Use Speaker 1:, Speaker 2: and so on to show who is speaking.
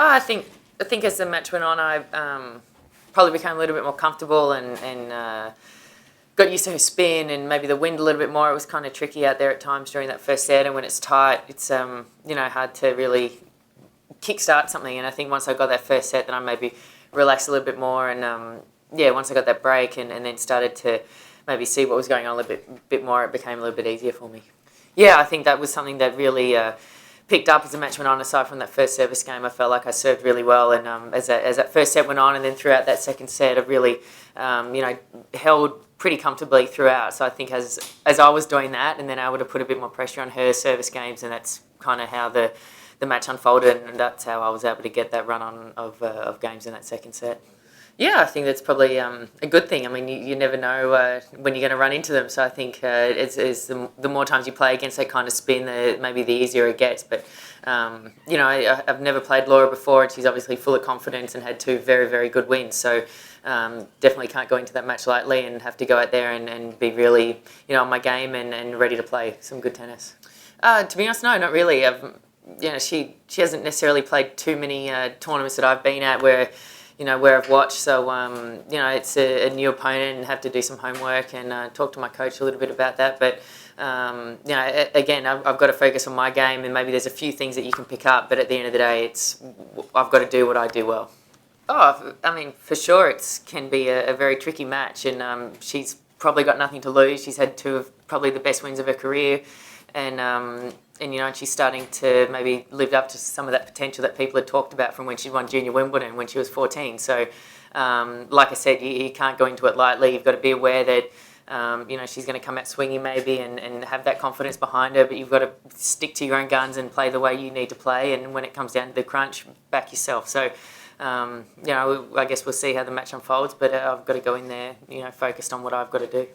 Speaker 1: I think as the match went on, I probably became a little bit more comfortable and got used to her spin and maybe the wind a little bit more. It was kind of tricky out there at times during that first set, and when it's tight, it's hard to really kickstart something. And I think once I got that first set, then I maybe relaxed a little bit more, and once I got that break and then started to maybe see what was going on a little bit more, it became a little bit easier for me. Yeah, I think that was something that really picked up as the match went on. Aside from that first service game, I felt like I served really well, and as that first set went on, and then throughout that second set, I really held pretty comfortably throughout. So I think as I was doing that, and then able to put a bit more pressure on her service games, and that's kind of how the match unfolded, and that's how I was able to get that run on of games in that second set. Yeah, I think that's probably a good thing. I mean, you never know when you're going to run into them. So I think it's the more times you play against that kind of spin, maybe the easier it gets. But, I've never played Laura before, and she's obviously full of confidence and had two very, very good wins. So definitely can't go into that match lightly and have to go out there and be really, on my game and ready to play some good tennis. To be honest, no, not really. She hasn't necessarily played too many tournaments that I've been at where I've watched. So, it's a new opponent and have to do some homework and talk to my coach a little bit about that. But, again, I've got to focus on my game, and maybe there's a few things that you can pick up, but at the end of the day, I've got to do what I do well. Oh, I mean, for sure, it can be a very tricky match, and she's probably got nothing to lose. She's had two of probably the best wins of her career, and she's starting to maybe live up to some of that potential that people had talked about from when she won Junior Wimbledon when she was 14. So, like I said, you can't go into it lightly. You've got to be aware that, she's going to come out swinging maybe and have that confidence behind her, but you've got to stick to your own guns and play the way you need to play. And when it comes down to the crunch, back yourself. So, I guess we'll see how the match unfolds, but I've got to go in there, focused on what I've got to do.